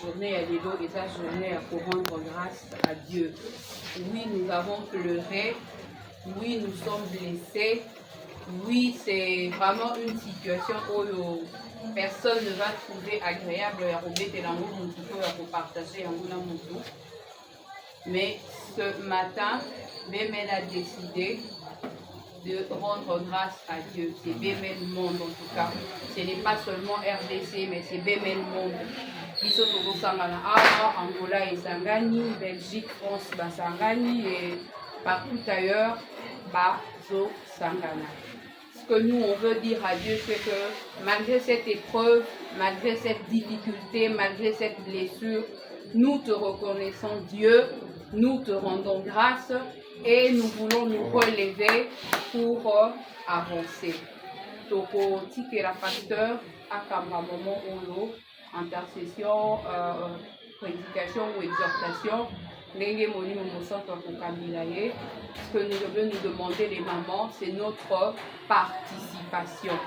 journée à l'élo et sa journée pour rendre grâce à Dieu. Oui, nous avons pleuré. Oui, nous sommes blessés. Oui, c'est vraiment une situation où personne ne va trouver agréable à partager. Mais ce matin, Bémel a décidé de rendre grâce à Dieu. C'est Bémel Monde en tout cas. Ce n'est pas seulement RDC, mais c'est Bémel Monde. Biso Togo Sangana, Angola et Sangani, Belgique, France, Sangani et partout ailleurs, Bazo Sangana. Ce que nous on veut dire à Dieu, c'est que malgré cette épreuve, malgré cette difficulté, malgré cette blessure, nous te reconnaissons Dieu, nous te rendons grâce et nous voulons nous relever pour avancer. Toko Tikera Pasteur, Akamba Momo Olo, intercession, prédication ou exhortation. Ce que nous devons nous demander les mamans, c'est notre participation.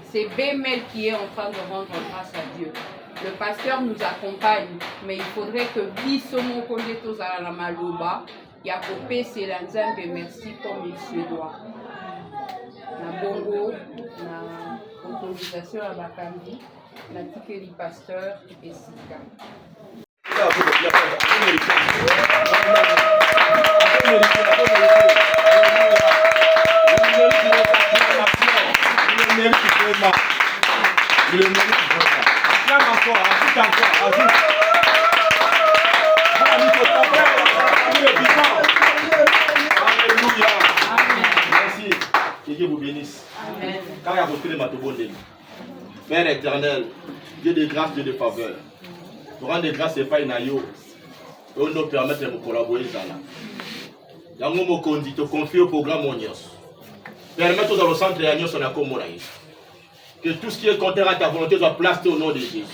C'est Bémel qui est en train de rendre grâce à Dieu. Le pasteur nous accompagne, mais il faudrait que Bissomo Koletos à la Maloba, Yakopé Selanzambe, merci comme il se doit. Na bongo, na autorisation à Bakambi, na tikeli pasteur et Sika. Merci. Que Dieu vous bénisse. Père éternel, Dieu de grâce, Dieu de faveur. Pour rendre grâce et pas une aïe. Et nous permettre de collaborer. Dans mon conduit, te confier au programme Monios. Permettre dans le centre de l'Agnon, que tout ce qui est contraire à ta volonté soit placé au nom de Jésus.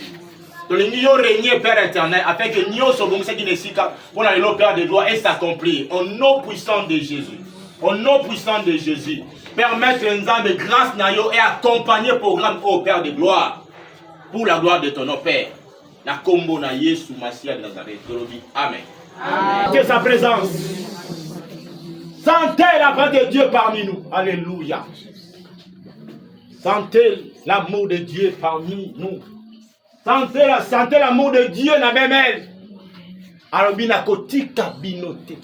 Que le niveau régner, Père éternel, afin que nous sommes ceux qui ne s'y capent pour aller au Père de gloire et s'accomplir. Au nom puissant de Jésus. Au nom puissant de Jésus. Permettre un temps de grâce et accompagner le programme au Père de gloire. Pour la gloire de ton nom, Père. La combo na Yesu Masia de Nazareth. Amen. Amen. Que sa présence. Sentez la grâce de Dieu parmi nous. Alléluia. Sentez l'amour de Dieu parmi nous. Sentez l'amour de Dieu dans Bémel. Alobina kotika binote.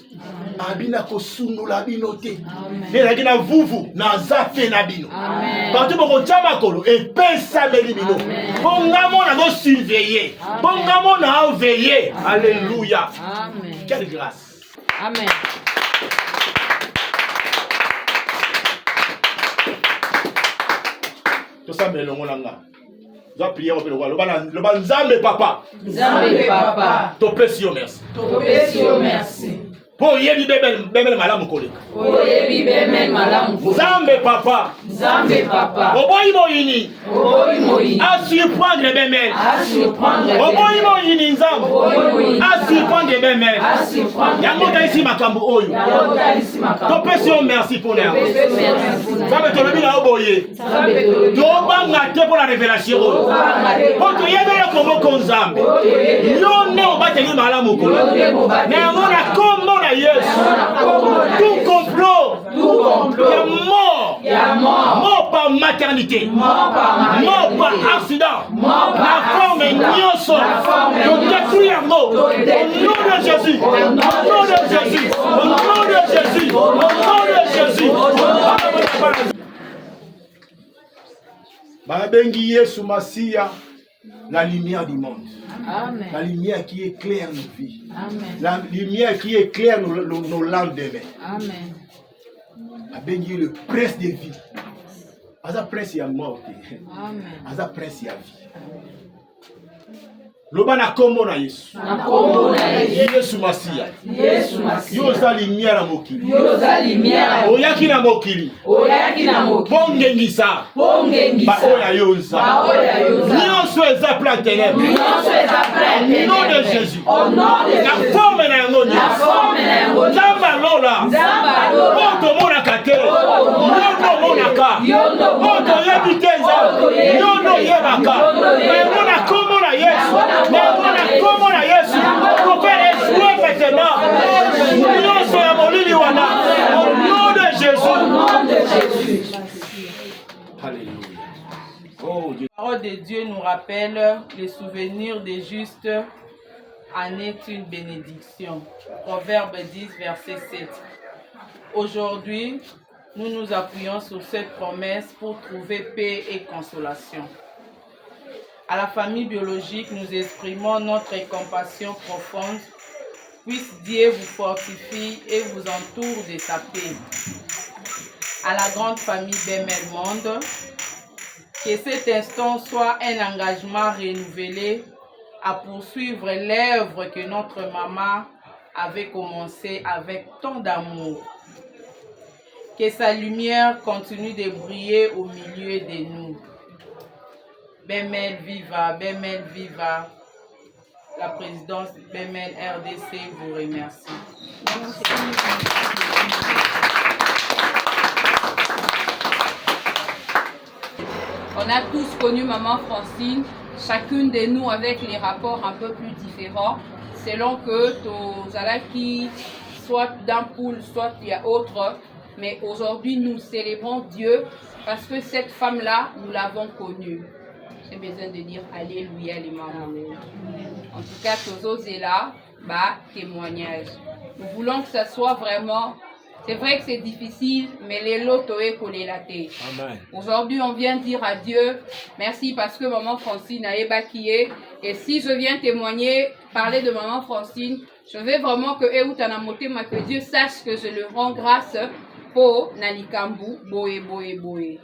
Abina kosunula binote. Neza na vuvu na zafe na bino. Partout boko chama kolo et pesa beli bino. Bongamo na go surveiller. Bongamo na veiller. Alléluia. Amen. Quelle grâce. Amen. Tout ça mais longo nanga. Nous allons prier le roi. Nzambe papa. Nzambe papa. Topesio merci. Topesio merci. Pour yebi Bémel malamu koleka. Pour yebi Bémel malamu koleka. Nzambe papa. Nzambe papa. Oboyi moyini. Oboyi moyini. A surprendre Bémel. A surprendre Bémel. Oboyi moyini nzambe. Oboyi moyini. A surprendre Bémel. A surprendre. Yango taisi makambo oyo. Yango taisi makambo. Topesio merci pour nous. Nzambe tolobi na oboye. Nzambe tolobi. Tobanga te pour la révélation. Pour to yebela kombo konzambe. Yone obateli malamu koleka. Na yango na kombo na Yesu. Tout complot. Il y a mort. Mort par maternité. Mort par accident. La forme est nyonso. Nous détruisons. Au nom de Jésus. Au nom de Jésus. Au nom de Jésus. Au nom de Jésus. Babengi Yesu Masia, la lumière du monde. Amen. La lumière qui éclaire nos vies. Amen. La lumière qui éclaire nos lendemains. Amen. Babengi le prince de vie. Aza prince ya mort. Amen. Aza prince ya vie. Loba na kombo na Yesu. Na kombo na Yesu. Yesu Masia. Yesu Masia. Yoza lumière na mokili. Yoza lumière. Oyaki na mokili. Oyaki na mokili. Bongengisa. Bongengisa. Ba oya yoza. Ba oya yoza. Nyonso eza plein ténèbres. Nyonso eza plein ténèbres. Au nom de Jésus. Au nom de Jésus. La forme na yango. La forme na yango. Nzamba lola. Nzamba lola. Oto monaka te. Yondo monaka. Yondo monaka. Oto yebi te nzambe. Yondo yebaka. Yango na kombo na Yesu. Yango na kombo Alléluia. Oh Dieu. La parole de Dieu nous rappelle les souvenirs des justes en est une bénédiction. Proverbe 10, verset 7. Aujourd'hui, nous nous appuyons sur cette promesse pour trouver paix et consolation. À la famille biologique, nous exprimons notre compassion profonde. Puisse Dieu vous fortifie et vous entoure de sa paix. À la grande famille Bemel Monde, que cet instant soit un engagement renouvelé à poursuivre l'œuvre que notre maman avait commencé avec tant d'amour. Que sa lumière continue de briller au milieu de nous. Bemel viva, Bemel viva. La présidence Bemel RDC vous remercie. On a tous connu Maman Francine, chacune de nous avec les rapports un peu plus différents, selon que tu qui soit d'un poule, soit il y a autre. Mais aujourd'hui, nous célébrons Dieu parce que cette femme-là, nous l'avons connue. J'ai besoin de dire Alléluia les mamans. En tout cas, Tozo Zela, témoignage. Nous voulons que ça soit vraiment... C'est vrai que c'est difficile, mais les lots toé collé la tête. Aujourd'hui, on vient dire à Dieu, merci parce que Maman Francine a ébaquillé. Et si je viens témoigner, parler de Maman Francine, je veux vraiment que Dieu sache que je le rends grâce pour Nalikambu, Boé, Boé, Boé.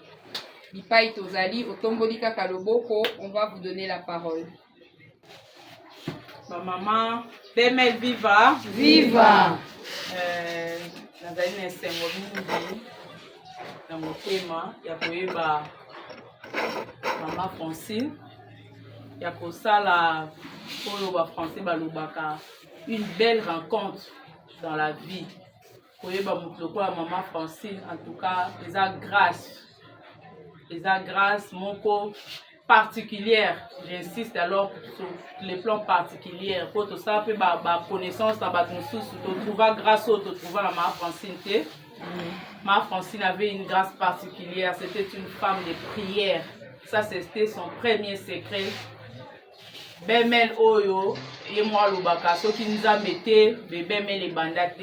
Bipai Tozali, Otombolika Kaloboko, on va vous donner la parole. Ma maman, Bemel viva. Viva! Nazali na esengo mingi na motema ya koyeba Maman Francine ya kosala oyo ba français balobaka une belle rencontre dans la vie koyeba moto lokola Maman Francine. En tout cas eza grâce moko particulière. J'insiste alors sur les plans particuliers. Pour tout ça, ma connaissance, tu trouves grâce au tu trouves Maman Francine. Maman Francine avait une grâce particulière. C'était une femme de prière. Ça, c'était son premier secret. Bemel Oyo, et moi, Lubaka, ceux qui nous a metté, Bemel et Bandate.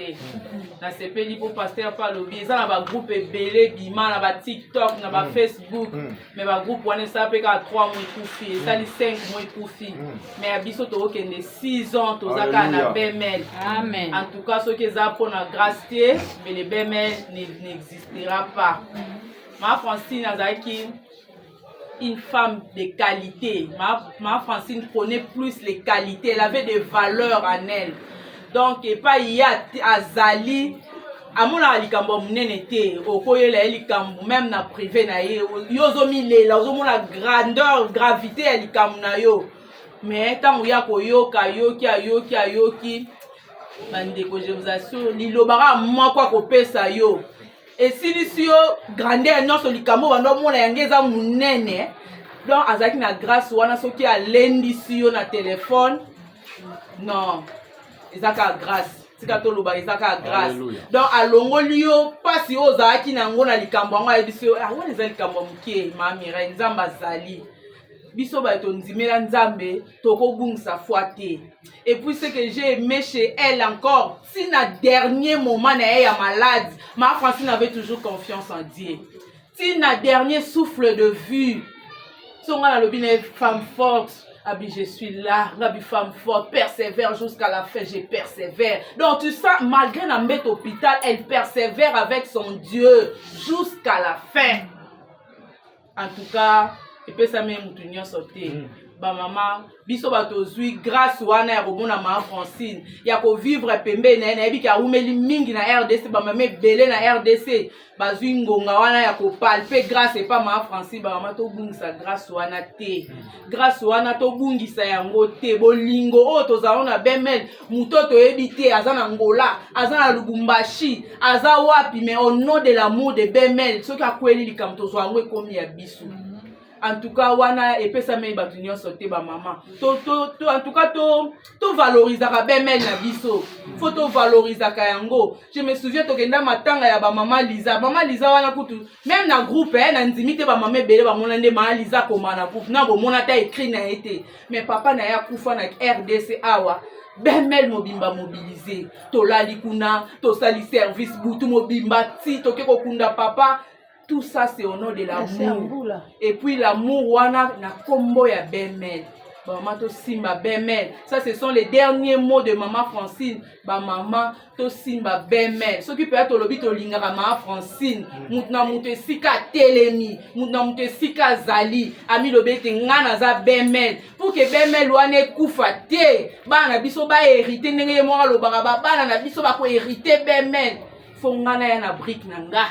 Dans ce pays, pour pasteur par le biais, ça, on a un groupe Belé, Bima, on a un TikTok, on a un Facebook, mais un groupe, on est sapé qu'à 3 mois pour filles, ça, les 5 mois pour filles. Mais à Bissot, on a 6 ans, on a Bemel. Amen. En tout cas, ceux qui ont pour la grâce, mais les Bemel n'existera pas. Ma Francine, Azaki, une femme de qualité. Ma Francine prenait plus les qualités. Elle avait des valeurs en elle. Donc, et pas il y a Azali. Amona likambo munene te. Okoye la likambo même na privé na ye. Yozomi le la ozomo la grandeur, gravité ya likambo na yo. Mais tant ya ko yoka yoki. Bandeko, je vous assure, lilobara moi quoi ko pesa yo. Et si nous grandeur non sur likambo bando mona yangeza munene. Donc azaki na grâce wana soki a lendi si yo na téléphone. Non. Ezaka grâce. Tika to loba ezaka grâce. Donc alongoli yo pasi ozaki na ngona likambo ngo ayebiso ah wana ezali likambo mukie mami ra nzamba zali. Biso ba to ndimela nzambe toko bungisa foite. Et puis ce que j'ai aimé chez elle encore, si na dernier moment na elle malade, ma Francine avait toujours confiance en Dieu. Si na dernier souffle de vue, son la lobine femme forte, abi je suis là, rabi femme forte, persévère jusqu'à la fin, je persévère. Donc tu sens malgré la mettre hôpital, elle persévère avec son Dieu jusqu'à la fin. En tout cas, et puis ça même tout sauté. Ba maman, biso bato zui grâce wana ya kobona Maman Francine, ya ko vivre pembe na na bika umeli mingi na RDC, ba mame belé na RDC, ba zui ngonga wana ya ko palper grâce et pas Maman Francine, ba maman to bungisa grâce wana te. Grâce wana to bungisa yango te, bolingo o to zaona Bemel, mutoto ebité azana Angola, azana Lubumbashi, aza wapi mais au nom de l'amour de Bemel, ce qui a kweli likamto zo angwe komi ya bisu. en tout cas wana epesa me batu nyonso te ba maman en tout cas to valorisaka bemel na biso faut to valorisaka yango. Je me souviens tokenda matanga ya ba maman Liza wana kutu même na groupe na ndimi te ba maman ebele ba mona nde ma Liza koma na groupe na bo mona ta écrit na été mais papa na ya kufa na RDC awa bemel mobimba mobilisé tolali kuna tosali service butu mobimba ti toke kokunda papa. Tout ça c'est au nom de l'amour. Et puis l'amour wana na kombo ya bemel. Maman to simba bemel. Ça ce sont les derniers mots de maman Francine. Ba maman to simba bemel. Ce qui peut être lobi to lingara maman Francine. Mutna mute sika telemi, mutna mute sika zali. Ami lobete ngana za bemel. Pour que bemel wana kufa te. Bana biso ba hériter ndenge mo lobaka ba bana na biso ba ko hériter bemel. Fo ngana ya na brique nanga.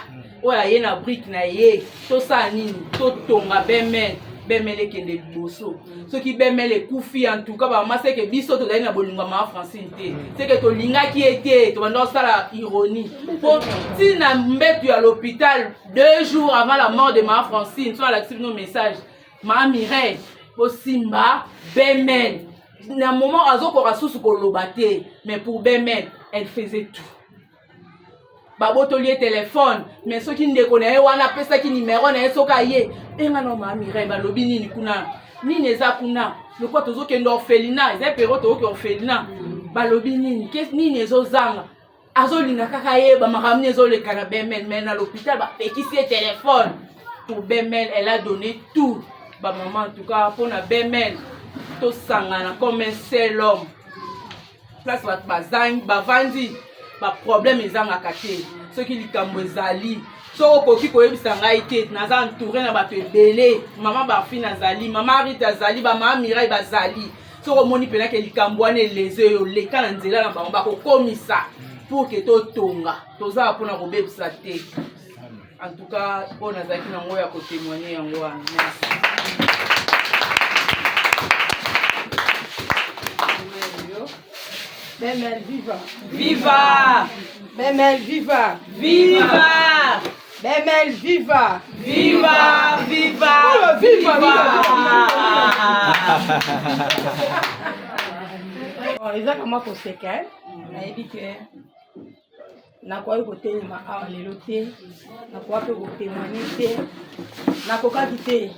Oya ye na brique na ye to sa nini to tonga bemel ekende liboso soki bemel ekufi en tout cas ba mama c'est que biso to na bolinga ma Francine te c'est que to linga ki était to bando sala ironie pour ti na mbetu à l'hôpital 2 jours avant la mort de ma Francine soit l'actif nos messages ma Mireille po simba bemel na moment azokora susu ko lobate mais pour bemel elle faisait tout. Babotolier téléphone mais ceux qui ne connaissent wana pesa ki numéro na soka ye enga no ma Mireille balobi nini kuna nini eza kuna le quoi tozo ke orphelinat eza pero to ke orphelinat balobi nini nini ezozanga azolinga kaka ye ba makamni ezoleka na bemel mais na l'hôpital ba pekisi téléphone pour bemel elle a donné tout ba maman en tout cas pour na bemel to sangana comme un seul homme place ba vandi ba problème ezangaka te soki likambo ezali soko koki koyebisa ngai te naza entouré na bato ebele mama bafi nazali mama Rita azali ba mama Mireille bazali soko moni pena ke likambo wana eleze yo leka na nzela na bango bakokomisa pour que totonga tozala mpona kobebisa te en tout cas mpo nazalaki nango ya kotémoigner yango wana merci. Bemel viva! Viva! Bemel viva! Viva! Bemel viva! Viva! Viva! Oh, viva! Eza kama koseka nayebi ke nakoki kotelema awa lelo te nakoka mpe kotémoigne te nakokaki te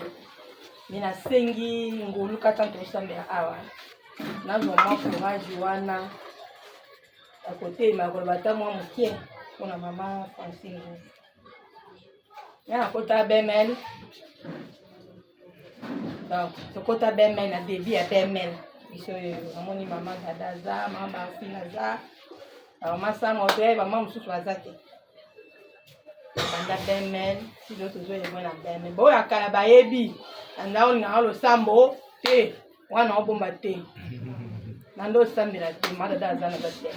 me nasengi ngolu kata tosambela awa nazwa mwa courage wana akotelema koloba ta mwa mokie mpona mama Francine ya nakota bemel donc tokota bemel na debi ya bemel biso namoni mama dada aza mama bafine aza mama sango te mama mosusu aza te banda bemel sizo tozoyebwe na bemel boyo akala bayebi anda olingaka losambo te wana obomba te nando osambela te mama dada aza na batema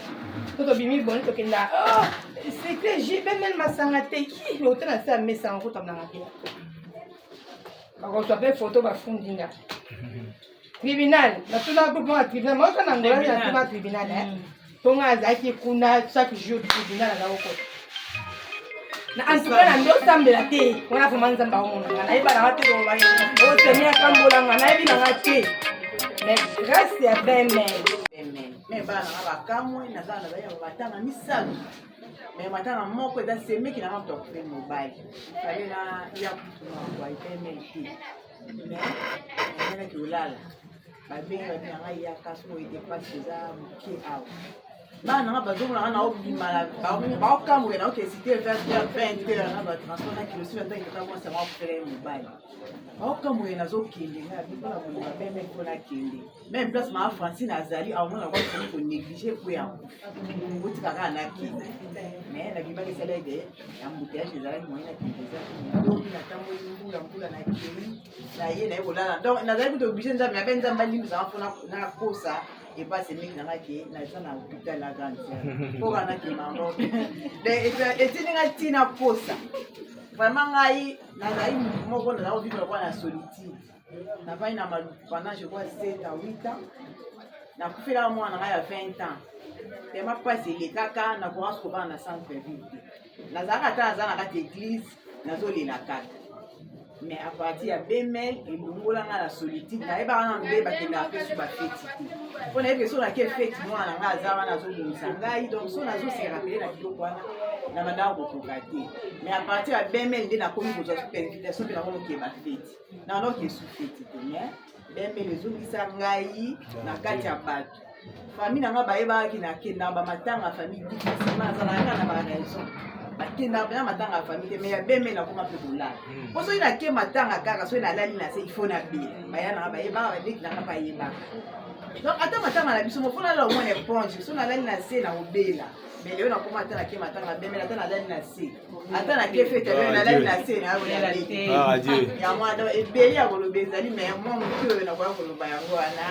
to tobimi boni tokenda secret j bemel masanga te ote na se ya mesanga kotamnanga te bakozwa mpe foto bafundinga tribunal natuna groupe ya tribunal maoka na ngola natuna tribunal tonga azalaki kuna chaque jour tribunal azakokota na antuka na ndosambela te wana foma nzambe aomonanga nayebananga te otenia kambolanga nayebi nanga te mais grâce ya bemel me bana nga bakamwe nazala nazali ya batanga misalu me matanga moko eza semeki nanga moto akufe mobali fale na ya kutuna waipemel te me emelaki olala babengi babi nanga yaka soki edepase eza moke awa bana nanga bazomona na obimala baokamboke na okesite vers 20 heures na batransport na kilo si batangitaka mwasi yango akufele mobali baokamboke nazokende nga bipona moninga beme mpona kende même place mama Francine azali aomona kwasoni konéglige po yango otika kaka nakende mais nabimaki esalede ya mbuteyage ezalaki moye nakende ezaoki natamboli mbula na kemi na ye naye kolala donc nazali kuta oblige nzambe abe nzambe alimbisanga mpona nakosa epasse meki nangaki naza na hôpital la grande mpo kanaki mango etininga ntina kosa vraiment ngai nazali moko nazala vivre kwa na solitude navandi na maluku pendant je crois 7 à 8 ans nakufelaka mwana ngai ya 20 ans tema mpasi elekaka nakoransi kobana na centre ville te nazalaka ata naza na kati église nazolela kaka mais à partir ya bemel elongolanga na solitude nayebaka na nde bakendaka mpe so bafeti mpo nayebi so nake feti mwana nga aza wana azobimisa ngai donc so nazosirapele na biloko wana na bandaka kokoka te mais à partir ya bemel nde nakomi kozwa invitation mpe nakomokie bafeti nanoke su feti te mais bemel ezongisa ngai na kati ya bato famille nanga bayebaki nakendaka bamatanga famille difficile azalaka na baraison bakendaka mpena matanga ya famille te mais ya bemel nakoma mpe kolala mpo soki nake matanga kaka soki nalali na se ifo na bela baya nanga bayebaka badeki nanga bayebaka donc ata matanga na biso mofo nalala omwana éponge so nalali na se na kobela mais leo nakoma ata nake matanga ya bemel ata nalali na se ata nake fete nalali na se nayakolela te yango ata ebeli ya koloba ezali mais mwa motu oyo nakoya koloba yango wana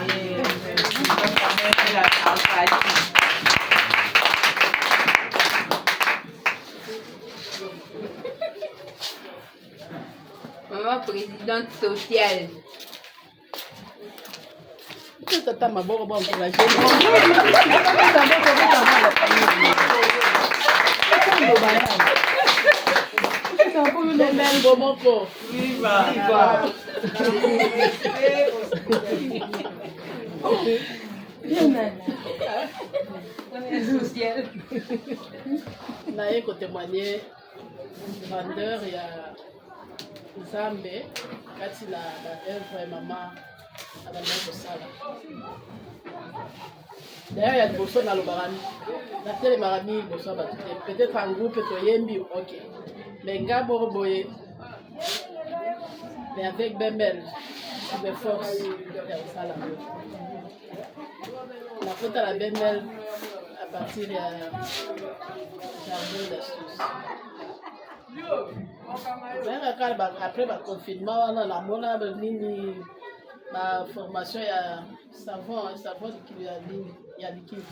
Maman présidente sociale. Tata maboko ba encourager. Viva. Naye ko témoigner vendeur ya Nzambe kati la œuvre ya mama abanda kosala. D'ailleurs ya liboso nalobaka natelemaka mingi liboso ya bato te peut-être en groupe toyembi ok mais nga moko boye mais avec bemel de force ya kosala nakota la bemel à partir ya jardin d'astuce. Après le confinement, on a la formation ya savon qui a liquide.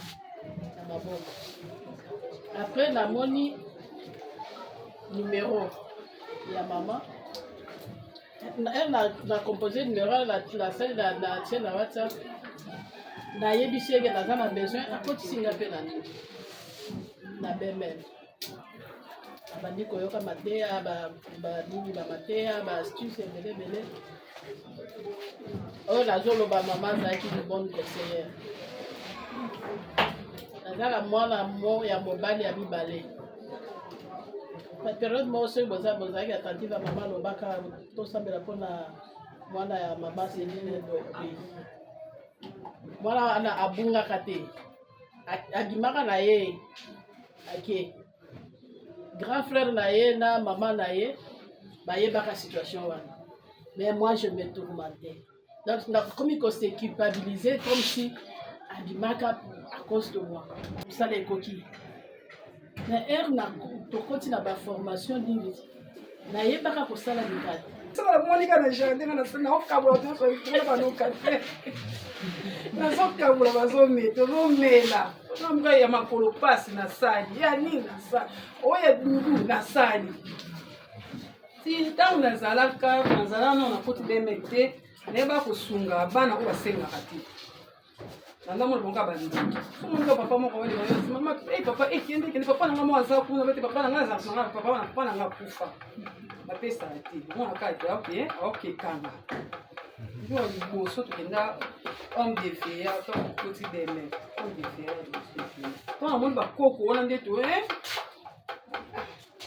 Après, la moni numéro ya maman. Elle a composé le numéro, la scène la WhatsApp. Na yebisi que la a besoin, à côté singa pe na bemel. Bandi koyoka mateya banini bamateya baastuce ebelebele oyo nazoloba mama azalaki une bonne conseillère nazala mwana ya mobali ya mibale période moko soki bozalaki attentive ya mama alobaka tosambela mpona mwana ya mama seline mwana wana abungaka te abimaka na ye ake grand frère na ye na maman na ye bayebaka situation wana mais moi je me tourmentais donc nakomi kose culpabiliser comme si abimaka à cause de moi mosala ekoki mais ere tokoti na baformation nini nayebaka kosala mikate monika na jardin naokabula tona banoka te nazokabula tozomela namuka ya makolo pasi nasali ya nini nasali oyo ya dungu nasali ti ntango nazalaka no nakoti beme te nayeba kosunga bana oyo basengaka te nandamona bonga bandiki somonika papa moko mama papa ekende papa nanga mo aza kuna bete papa nanga azalanga papa nanga kufa bapesaka te omonaka te aokekanga jour ya liboso tokenda homme de veya tokoti beme homme de veya mpo namoni bakoko wana nde to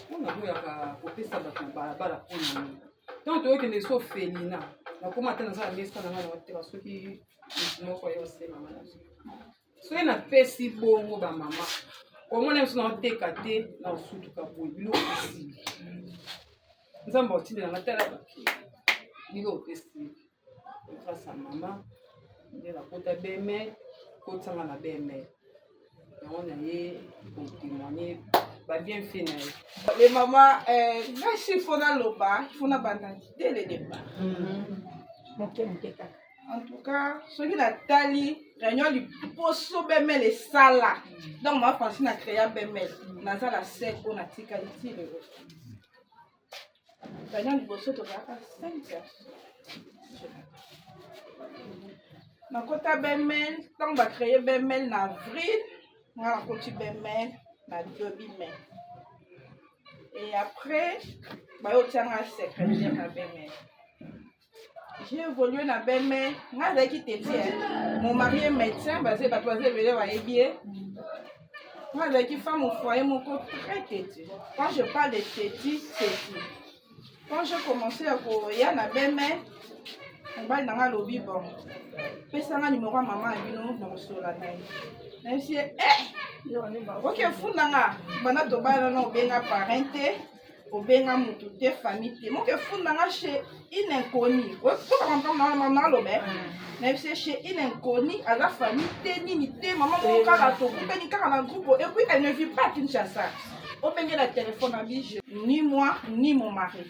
mpona boyaka kopesa bato na balabala mpona nini ntango toyokende so felina nakoma te nazala mesa na nga na bateka soki moko yosemama nazo soki napesi bongo bamama omona biso naoteka te na osutuka boye biloko esili nzambe otindelanga tala bake biloko esili grâce à mama nde nakota beme kotisanga na beme yango na ye kotémoigne babienfait na ye le mama nasi ifo naloba ifo nabanda dès le départ moke kaka en tout cas soki natali réunion liboso bemel esala donc ma francine acréa bemel nazala seko natikali ti lelo réunion liboso tozalaka 5 personnes nakota bemel ntango bacréé bemel na avril nga nakoti bemel na 2 mai et après bayotianga secrétaire na belle-mère. J'ai évolué na belle-mère, nga zaki tétière. Mon mari est médecin, basé batouazé belé wa ebie. Nga zaki femme au foyer mon corps très têtu. Quand je parle de têtu, c'est tout. Quand j'ai commencé à courir na belle-mère, on va dans le lobby bon. Pesanga numéro maman abino dans sola nai. Nasi OK fundanga bana to bana no benga parenté. Au benga mututé famille mon que fundanga chez une inconnue o to ka mama lobe même si chez une inconnue à la famille ni maman mo kala to beni kala na groupe et puis elle ne vit pas à Kinshasa au benga la téléphone à bije ni moi ni mon mari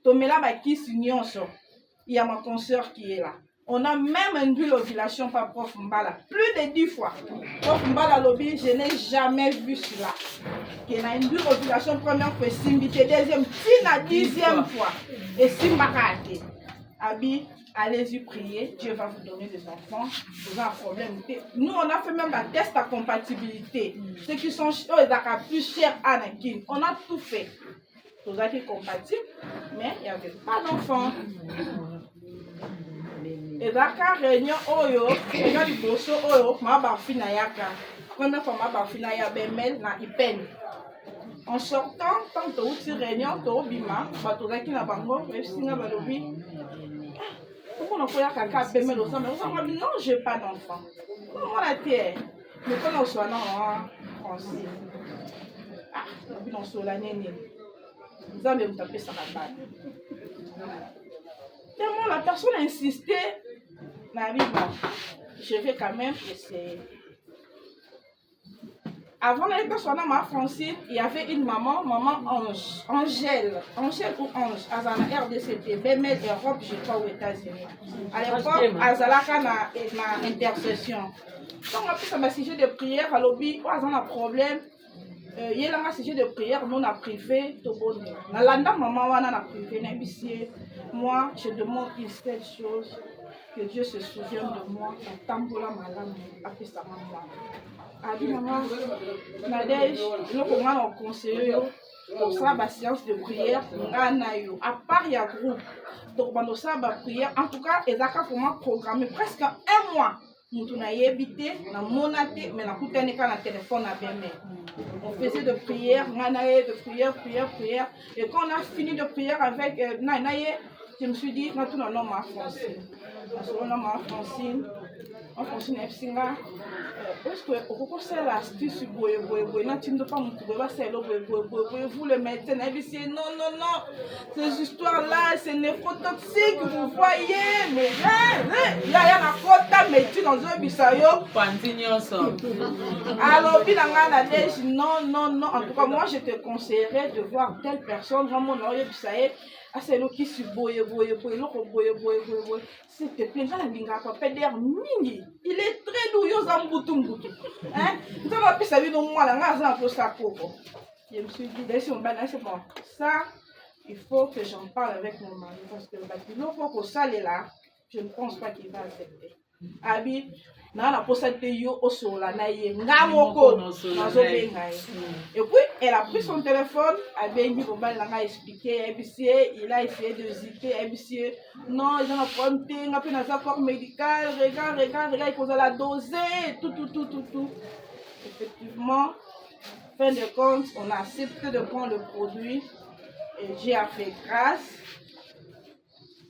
to mela ba kisi nyonso il y a ma consoeur qui est là. On a même induit l'ovulation par Prof Mbala. Plus de 10 fois. Prof Mbala lobby, je n'ai jamais vu cela. Il a induit l'ovulation première fois, Simbité, deuxième, la 10e fois. Et Simbarate. Abi, allez-y prier, Dieu va vous donner des enfants. Vous avez un problème. Nous, on a fait même la test à compatibilité. Ceux qui sont plus chers à Anakin, on a tout fait. Vous êtes compatibles, mais il n'y avait pas d'enfants. Et la réunion oyo, réunion du bosso oyo, ma bafina yaka. Première fois ma bafina ya bemel na ipen. En sortant, tant que tu réunion, tu obima, bato qui na bango, mais singa balobi. Pourquoi on peut yaka ka bemel au sein, mais non, j'ai pas d'enfant. Comment la terre? Mais quand on soit non, français. Ah, on soit la nene. Vous allez me taper ça la balle. Tellement la personne a insisté. Je vais quand même essayer. Avant d'aller personne ma Francine, il y avait une maman Ange, Angèle ou Ange, Azana RDCT, BML Europe, je crois aux États-Unis. À l'époque, Azalaka na intercession. Donc on a pris un sujet de prière, à l'objet, on a un problème. Il y a un sujet de prière, nous on a privé, tout bon. Dans l'anda maman on a privé, moi je demande une seule chose. Que Dieu se souvienne de moi, en tambola malam, après sa maman. Adi maman, Nadège, nous on conseille pour ça la séance de prière, à part il y a groupe. Donc pendant ça la prière, en tout cas, ils ont comment programmer presque un mois. Nous avons habité, nous avons monaté, mais nous avons coupé le téléphone à Bémé. On faisait de prière, prière. Et quand on a fini de prière avec Naïe, je me suis dit, nous avons ma Francine. En Francine, est-ce que vous avez l'astuce vous le mettez, non, ces histoires-là, c'est néphrotoxique, vous voyez, mais il y a un quota, mais tu dans un bisayo. Alors, non, en tout cas, moi, je te conseillerais de voir telle personne, vraiment, non, bisaye. C'est le qui se boye, s'il te plaît, il est très douilleux en bouton. Hein? Nous avons appris ça, je me suis dit, c'est bon. Ça, il faut que j'en parle avec mon mari. Parce que le ça là, je ne pense pas qu'il va accepter. Abi, na posate yo osola na ye ngamoko nazo benga. Et puis elle a pris son téléphone, a bengi bobal langa expliquer il a essayé de zipper non, ils ont apprenti ngapi na accord médical, regarde, il faut la doser tout. Effectivement, fin de compte, on a accepté de prendre le produit et j'ai fait grâce.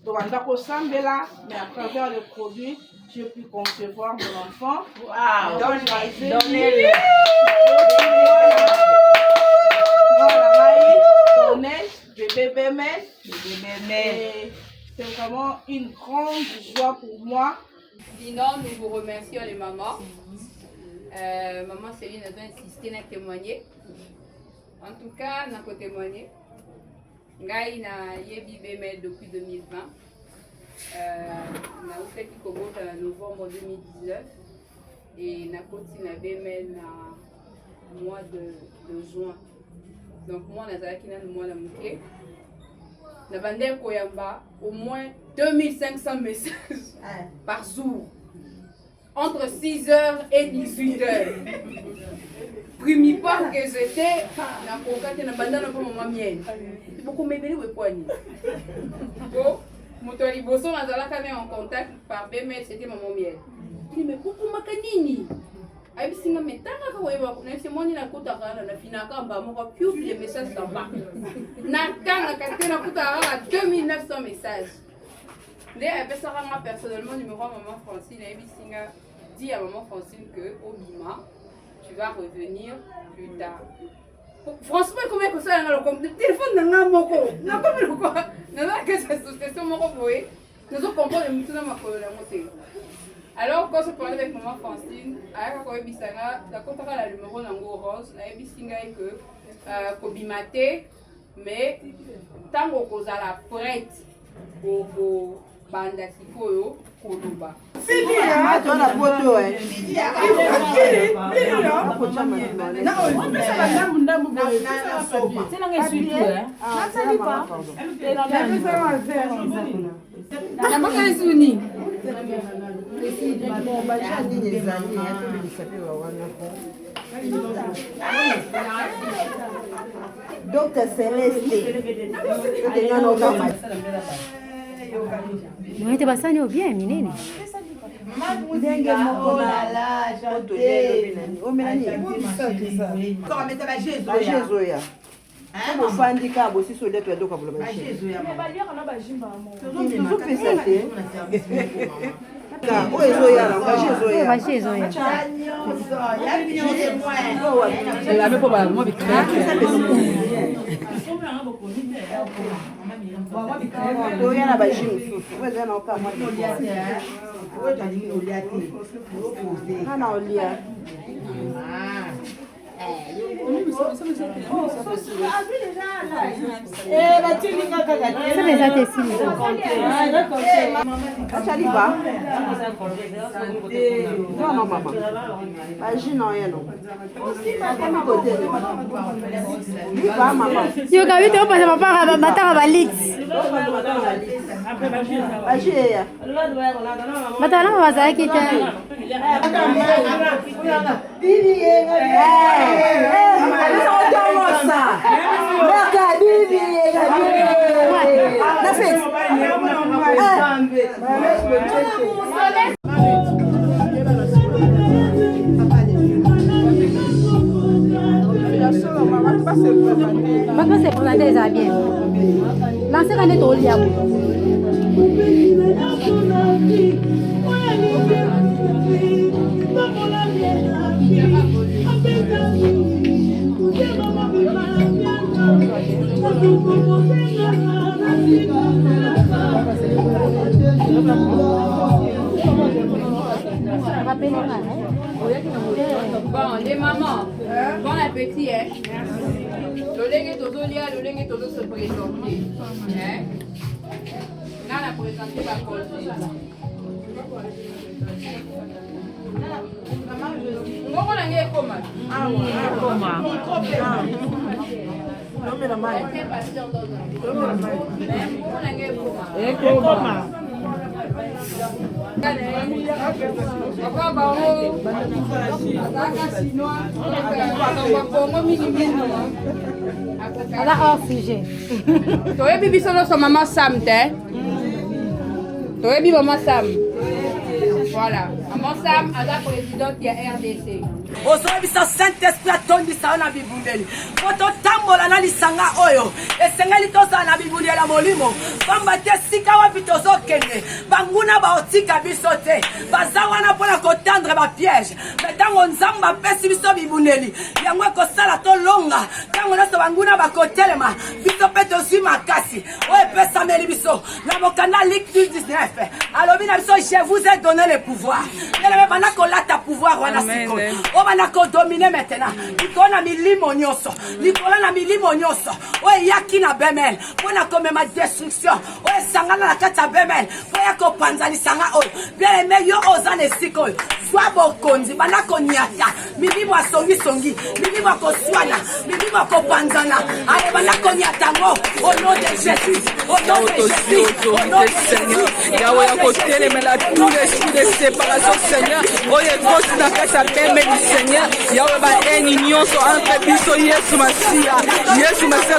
Donc, on a là, mais à travers le produit, j'ai pu concevoir mon enfant. Wow! Donnez-le! Voilà, bébé Bémel. C'est vraiment une grande joie pour moi. Sinon, nous vous remercions les mamans. Maman Céline a insisté à témoigner. En tout cas, on a témoigné. Ngai na yebi Bémel depuis 2020. On a fait qui commence en novembre 2019 et on a continué à Bémel en mois de juin. Donc moi, on a le mois de Mouké. On a vendu Koyamba au moins 2500 messages par jour. entre 6h et 18h. Premier pas que j'étais, na kokate na banda na maman mienne. Beaucoup m'aider le poignet. Bon, mon tori bosso na zala quand même en contact par BML, c'était maman mienne. Il me beaucoup makanini. Aïe singa metanga ka weba ko nese moni na kota kana na finaka mba moko piou les messages dans ba. Na tanga ka tena kota à 2900 messages. Les personnes personnellement numéro à maman Francine aïe singa dit à maman Francine que Obima tu vas revenir plus tard. Franchement, comment que ça, le téléphone n'a pas moko. N'a pas le quoi. N'a que ça sous moko boé. Nous avons compris le mutu na makolo la moté. Alors quand je parlais avec maman Francine, aya ko ebisanga, d'accord la numéro nango rose, na ebisinga que kobimate mais tango kozala prête pour banda sikoyo koloba. Dr. Celeste. Não é bastante bien, menina. Ndenge moko na la jote. Bajezoya. Como fandika bo siso leto edoka bolo bajezoya. Tuzupesa te. Ka o ezoya la bajezoya. Bajezoya. La me pas moi Oya na bajimu susu. Weza na okamwa. Kana olia. Ça les a testés. Achaliba. Non maman. Imagine yeno. Kama kote. Liba mama. Yo kabi te opasa papa bataka balix. Ajeya. Batala bazala kita. Bibi Maintenant c'est présenter les habits. Lancez quand est au lit. Bon, les mamans, bon appétit, hein. Le lingue todo se présenter. Hein? Là, on a présenté la cause. Ngoko na nge koma. Ala hors sujet. Toyebi biso no so mama Sam te. Toyebi mama Sam. Voilà. Maman Sam, la présidente de RDC. ozobisa Saint-Esprit atondisa na bibundeli po totambola na lisanga oyo esengeli tozala na bibundeli ya molimo pamba te sika wapi tozokende banguna baotika biso te baza wana mpona kotandre bapiège me ntango nzambe apesi biso bibundeli yango ekosala tolonga ntango nyonso banguna bakotelema biso mpe tozwi makasi oyo epesameli biso na mokanda Luc 19 alobi na biso je vous ai donné le pouvoir eleme banda kolata pouvoir wana sikoyo bana ko dominer maintenant likolo na milimo nyonso likolo na milimo nyonso oyo yaki na bemel mpona komema destruction oyo esangana na kati ya bemel mpo ya kopanzanisanga oyo bien aime yo oza na esika oyo zwa bokonzi banda koniata milimo ya songisongi milimo ya koswana milimo ya kopanzana ale banda koniata ngo au nom de Jésus au nom de Jésus au nom de Jésus kotelemela tout l'esprit de séparation Seigneur oyo ekosi na kati ya pembe du Seigneur yawe baeni nyonso entre biso Yesu Masiya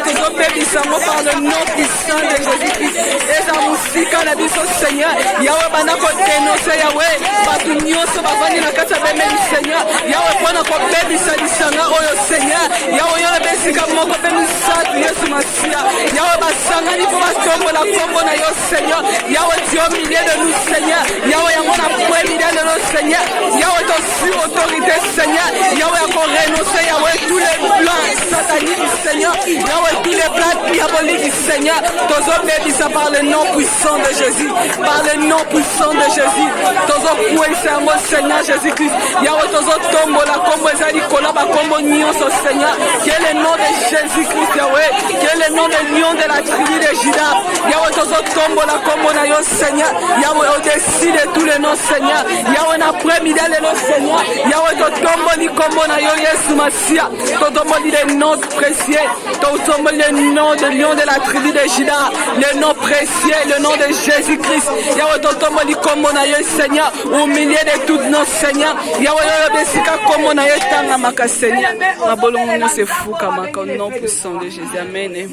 tozopebisa yango par le nom puissant de Jésus-Christ eza mosika na biso Seigneur yawe banda kodenonse yawe bato nyonso bavandi na kati ya pembe du Seigneur yawe mpona kopebisa lisanga oyo Seigneur yawe oyo besika moko mpe misatu Yesu Masiya yawe basangani mpo batombola kombo na yo Seigneur yawe tu es au milieu de nous Seigneur yawe yango na point milieu de nous Seigneur yawe to sur autorité Seigneur yawe yako renoncer yawe tous les plans sataniques du Seigneur yawe tous les plans diaboliques du Seigneur tozobebisa par le nom puissant de Jésus par le nom puissant de Jésus tozokweyisa yango Seigneur Jésus-Christ yawe tozotombola kombo eza likolo bakombo nyonso Seigneur que le nom de Jésus-Christ yawe que le nom de lion de la tribu de Juda yawe tozotombola kombo na yo Seigneur yawe au-dessus de tous les noms Seigneur yawe na premier de nos Seigneur yawe totomboli kombo na yo Yesu Masiya totomboli le nom précieux totomboli le nom de lion de la tribu de Juda le nom précieux le nom de Jésus-Christ yawe totomboli kombo na yo Seigneur au milieu de tous nos Seigneur yawe yo besika kombo na yo tanga maka Seigneur mabolongo nyonso efukama au nom puissant de Jésus amen.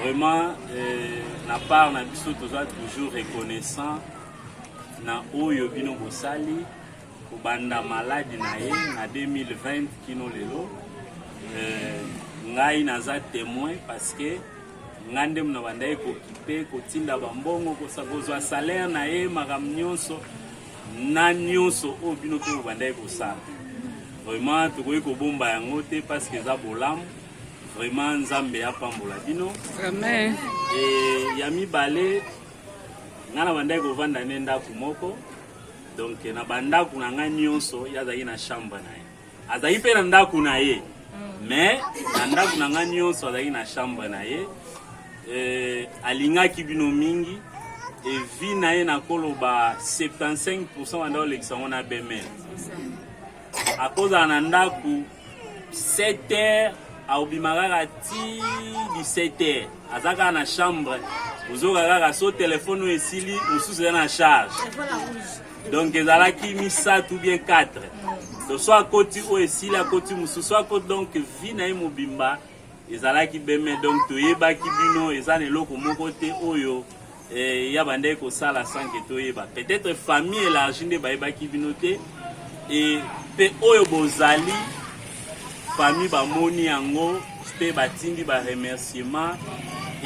Vraiment na part na biso toza toujours reconnaissant na oyo bino bosali kobanda maladi na ye na 2020 kino lelo ngai naza témoin parce que ngande mna bandaye kokipe kotinda bambongo kosakozwa salaire na ye makambo nyonso na nyonso oyo bino mpe bandaye kosala vraiment tokoki kobomba yango te parce que eza bolamu vraiment nzambe apambola bino amen ya mibale nga na bandaki kovanda ne ndako moko donc na bandako na nga nyonso ye azalaki na chambre na ye azalaki mpe na ndako na ye mais na ndako na nga nyonso azalaki na chambre na ye alingaki bino mingi evi na ye nakoloba 75% banda olekisa ngo na bemel akozala na ndako 7 heures aobimaka kaka ti 17 heures aza kaka na chambre ozoka kaka so telefone oyo esili mosusu eza na charge donc ezalaki misatu bien 4 donc so akoti oyo esili akoti mosusu akoti donc vi na ye mobimba ezalaki beme donc toyebaki bino eza na eloko moko te oyo ya bandeki kosala sanke toyeba peut-être famille élargie nde bayebaki bino te mpe oyo bozali famille bamoni yango mpe batindi ba remerciement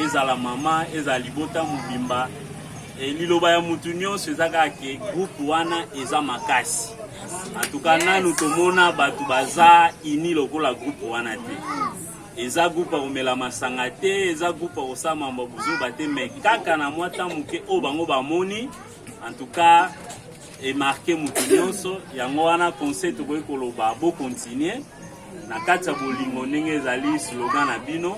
ezala mama ezala libota mobimba liloba ya mutu nyonso eza kaka ke groupe wana eza makasi en tout cas nanu tomona bato baza ini lokola groupe wana te eza groupe akomela masanga te eza groupe akosala mambo buzoba te mais kaka na mwa ntan moke oyo bango bamoni en tout cas emarke mutu nyonso yango wana conseil tokoki koloba bocontinue na kati ya bolingo ndenge ezali slogan na bino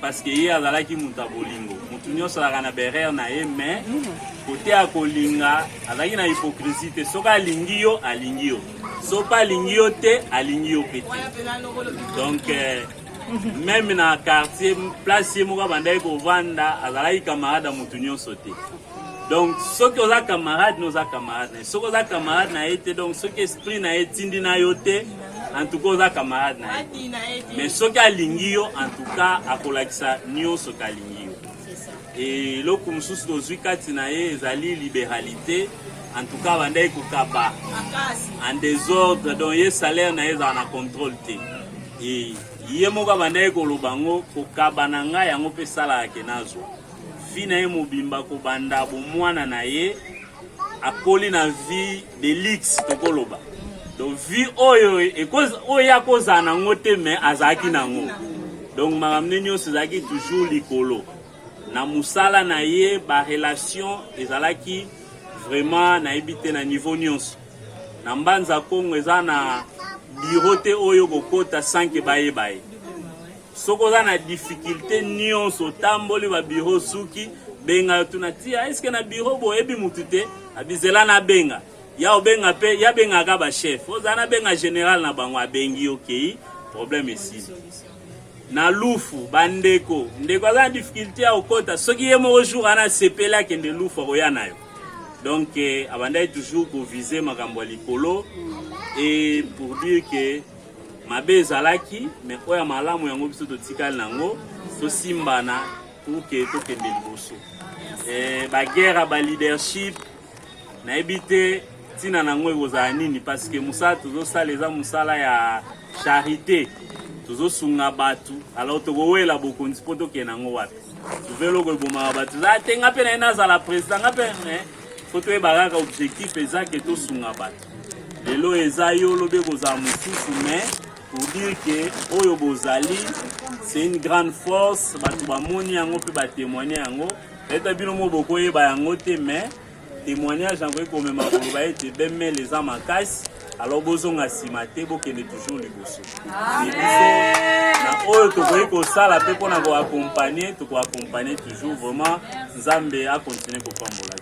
parce que ye azalaki mutu ya bolingo mutu nyonso azalaka na berere na ye mais kote ya kolinga azalaki na hypocrisie te soki alingi yo alingi yo soki alingi yo te alingi yo pe te donc même na quartier place ye moko abandaki kovanda azalaki camarade ya mutu nyonso te donc soki oza camarade noza camarade na ye soki oza camarade na ye te donc soki esprit na ye tindi na yo te en tout cas oza camarade na ye mais soki alingi yo en tout cas akolakisa nyonso kalingi yo eloko mosusu tozwi kati na ye ezali libéralité en tout cas bandaki kokaba en désordre donc ye salaire na ye ezala na contrôle te ye moko bandaki koloba ngo kokaba na ngai yango mpe esalaka ke nazwa vi na ye mobimba kobanda bomwana na ye akoli na vie de lix tokoloba donc vie oyo oyo akozala nango te mais azalaki nango donc makambo nde nyonso ezalaki toujours likolo na mosala na ye barelation ezalaki vraiment nayebi te na niveau nyonso na mbanza Kongo eza na biro te oyo kokota sanke bayeba ye soki oza na difficulté nyonso otamboli babiro suki benga yo tuna tia eske na biro boyebi mutu te abizela na benga ya obenga pe ya benga ka ba chef oza na benga général na bango abengi okei problème ici na lufu bandeko ndeko aza na difficulté ya okota soki ye moko jour ana sepela kende lufu akoya na yo Donc abanda toujours pour viser makambo likolo et pour dire que mabe ezalaki mais oya malamu yango biso totikali nango tosimbana pour que tokende liboso. Ba guerre ba leadership na ebite tina nango ekozala nini parce que musala tozosala eza musala ya charité tozosunga batu alors tokowela bokonzi po tokende nango wapi tuveloko ebomaka batu te nga mpe na ye nazala président nga mpe fo toyeba kaka objectif eza ke tosunga batu lelo eza yo lobi kozala mosusu mais pour dire que oyo bozali c'est une grande force batu bamoni yango mpe batémoigne yango eta bino mo bokoyeba yango te mais témoignage yango ekomema koloba ete bemele eza makasi alors bozonga nsima te bokende toujours liboso na oyo tokoki kosala mpe mpona koaccompagne tokoaccompagne toujours vraiment nzambe akontinue kopambola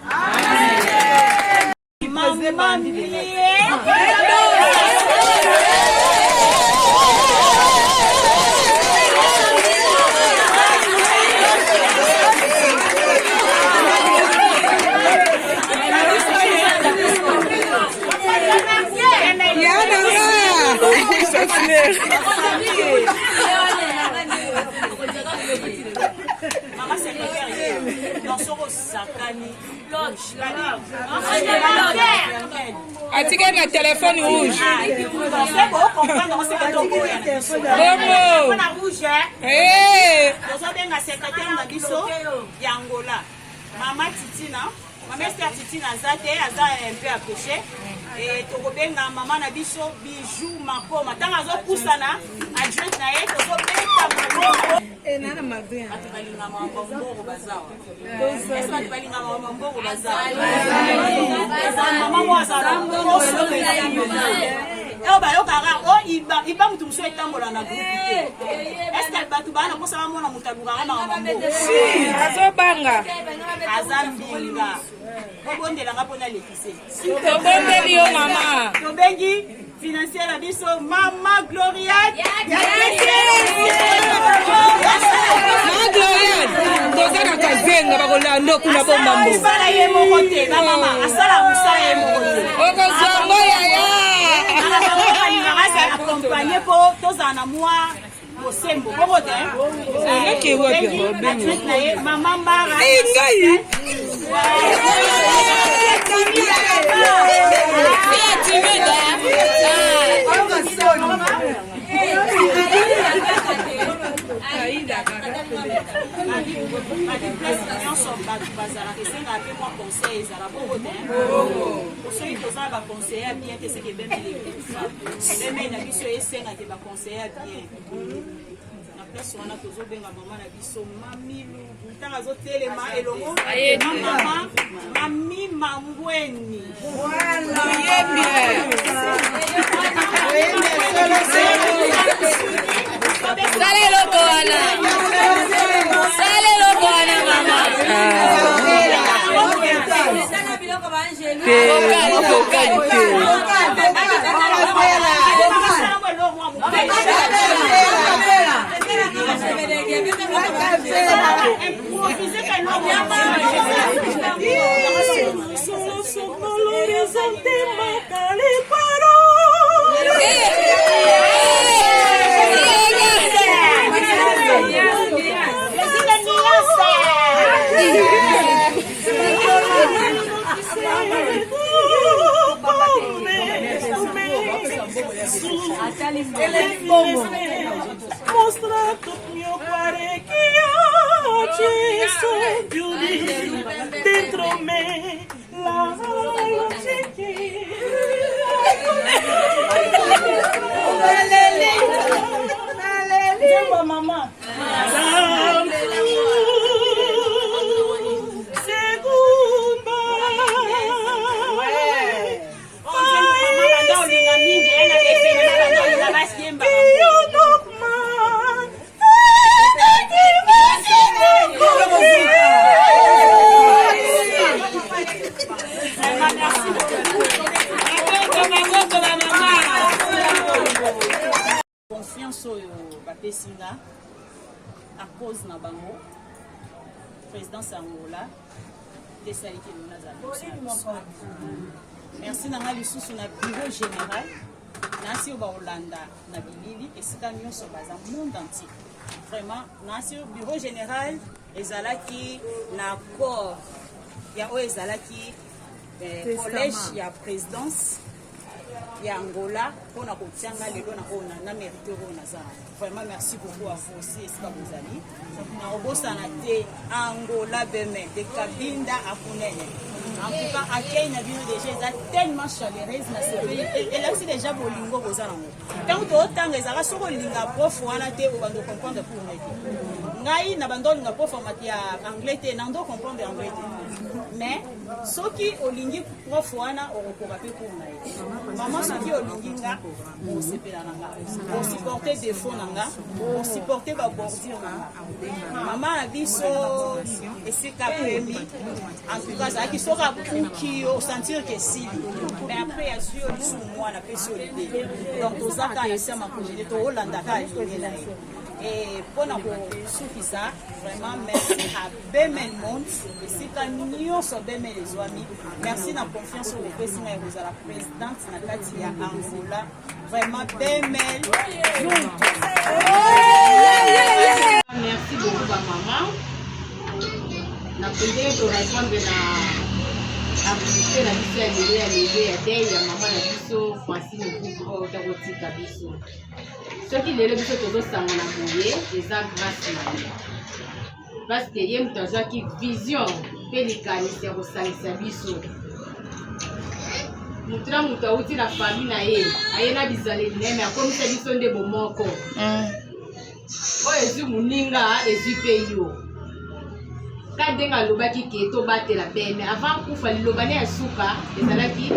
Maman secrétaire, dans son sakani, Atika na téléphone rouge. C'est bon, comprendre ce que tu veux. Bon. Rouge. Eh. Nous avons un secrétaire na biso Yangola. Maman Titina, maman Esther Titina Zate, Aza un peu à pêcher. Et tokobenga maman na biso bijou makoma tanga zo kusana adjoint na ye tokobeta makoma Nana madria. atubalinga mambongo bazawa esa atubalinga mambongo bazawa maman waza koso eo bayokaka o iba mutu mosu etambola na groupe te eske bato bana kosala mona moto alukaka na mambongo Azobanga. aza mbinga obondelanga mpona lekise Tobondeli yo mama. tobengi financière na biso mama Gloriade Mama Gloriade. Toza na kazenga bakolanda kuna bomambo. asala ye moko te na mama asala mosala ye moko te Okozongo yaya. asa accompagné po tozala na mwa bosembo bongo te na ye mama mbara Ngai. nyonso bato bazalaka esengaka mpe mwa conseil ezala bongo te soki tozala baconseiller ya bien te seke ebemeli ebemeli na biso esengaka baconseiller ya bien na place wana tozobenga mama na biso mamilu ntango azotelema elongo na mama mami mambweni Sale loko wana. Sale loko wana mama. Mostra tu mio cuore che io ci sono più di dentro me la luce che mamma confiance oyo bapesinga à cause na bango présidence Angola esaliki lona za merci nanga lisusu na bureau général nasi oyo baolanda na bilili esika nyonso baza monde entier vraiment nasi bureau général ezalaki na accord ya oyo ezalaki collège ya présidence ya Angola mpona kotianga lelo na oyo na mérite oyo naza vraiment merci beaucoup à vous aussi esika bozali na kobosana te Angola beme de Kabinda à Kunene en tout cas accueil na bino déjà eza tellement chaleureuse na sepeli elakisi déjà bolingo boza nango ntango tootanga ezalaka soki olinga prof wana te obando comprendre pour ngai ngai na bando olinga prof amati ya anglais te nando comprendre anglais te mais soki olingi prof wana okokoka mpe pour ngai mama soki olingi nga osepela na nga osupporte défaut na nga osupporte babordure na nga mama na biso esika premi en tout cas azalaki soki abuki osentir ke esili mais après azwi yo lisu mwana apesi yo libele donc tozaka na nsima kogene toolandaka alingi na ye et mpona kosukisa vraiment merci à Bemel Monde esika nyonso Bemel ezwami merci na confiance oyo opesi ngai kozala présidente na kati ya Angola vraiment Bemel merci beaucoup bamama na pende korépondre na activité na biso ya lelo ya leve ya dei ya mama na biso Francine Kuku oyo takotika biso soki lelo biso tozosanga na boye eza grâce na ye parce que ye moto azwaki vision mpe likanisi ya kosalisa biso motu na moto awuti na fami na ye aye na bizaleli na ye me akomisa biso nde bomoko oyo ezwi moninga ezwi mpe yo ka ndenge alobaki ke tobatela beme avant kufa liloba ne ya suka ezalaki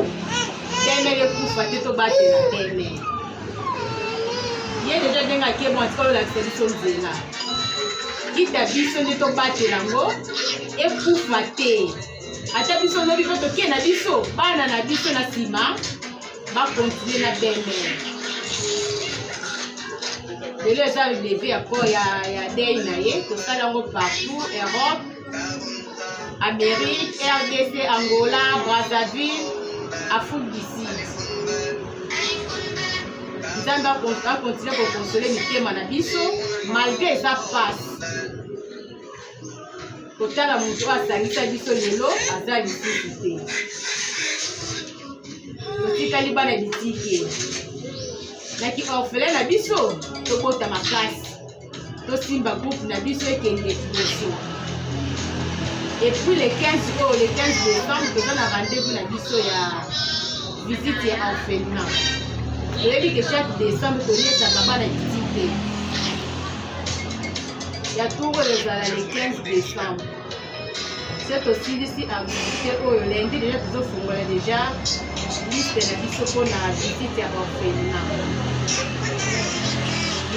beme ekufa te tobatela beme ye deja ndenge akebo atika olakisa biso nzela kita biso nde tobatela yango ekufa te ata biso lobi mpe tokie na biso bana na biso na nsima bakontinue na beme lelo eza leve ya po ya dei na ye tosala yango partout Europe Amérique, RDC, Angola, Brazzaville, Afrique du Sud. Nous allons continuer à consoler mitema na biso malgré eza passe. Kotala moto asangisa biso lelo aza lisusu te. Totikali bana bitike. Naki orphelin na biso tobota makasi. Tosimba groupe na biso ekende biso. Et puis le 15 décembre, nous avons rendez-vous dans la visite à orphelinat. Je vais dire que chaque décembre, nous avons la visite. Il y a tout le 15 décembre. C'est aussi ici à visiter au lundi, déjà nous avons déjà liste de la visite pour la visite à orphelinat.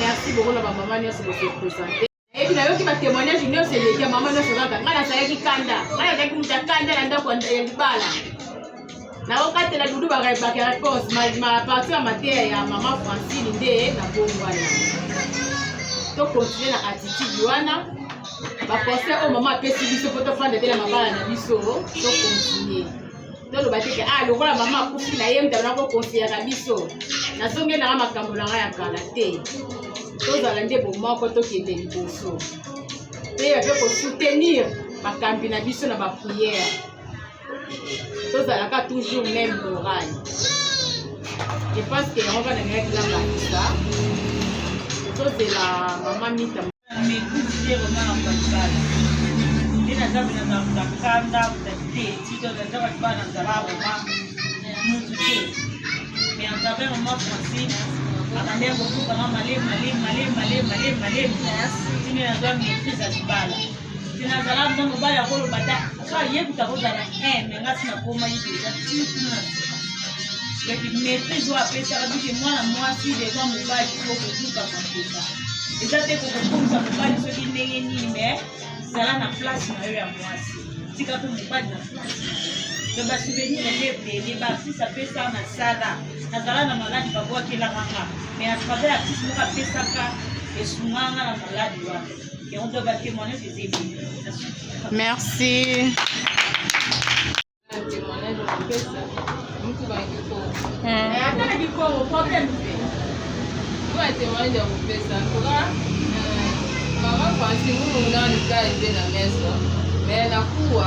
Merci beaucoup à ma maman de se présenter. Et puis, il y a des témoignages qui sont les mamans de ce gars. Moi, je suis kanda. Moi, je suis kanda. Je suis kanda. Na wakati la dudu baka réponse ma partie en matière ya maman Francine nde na bongwana. To continuer na attitude wana. Ba conseil au maman pesi biso poto fanda de la mabala na biso. To continuer. To lo bateke lokola maman akufi na ye mta na ko conseiller ka biso. Na songe na makambo na ya kala te. Tozala nde bomoko tokende liboso mpe ape kosoutenir bakambi na biso na bapriere tozalaka toujours même moral. Je pense que yango bana ngakilanga isa tozela mama mita mekuzie romana mbakala nde nazabe na kanda te tito naza batu bana nzala roma mutu te mais en travers mama Francine atendait beaucoup pendant malé tine nazwa maîtrise ya libala tinazala ntango baya kolobata so yekuta kozala mais ngasi nakoma ye deja tikuna epi maîtrise oyo apesaka bike mwana mwasi deja mobali fo kokuka makoka eza te kokokomisa mobali soki ndenge nini mais zala na place na yo ya mwasi tika mpe mobali na place to basouvenir ende ebele baartiste apesaka na sala nazala na maladi babwakelakanga mais à travers artiste moko apesaka esunganga na maladi wana et on doit témoigner des émissions. Merci. Maman Francine, nous dans le cas de la maison, mais la cour,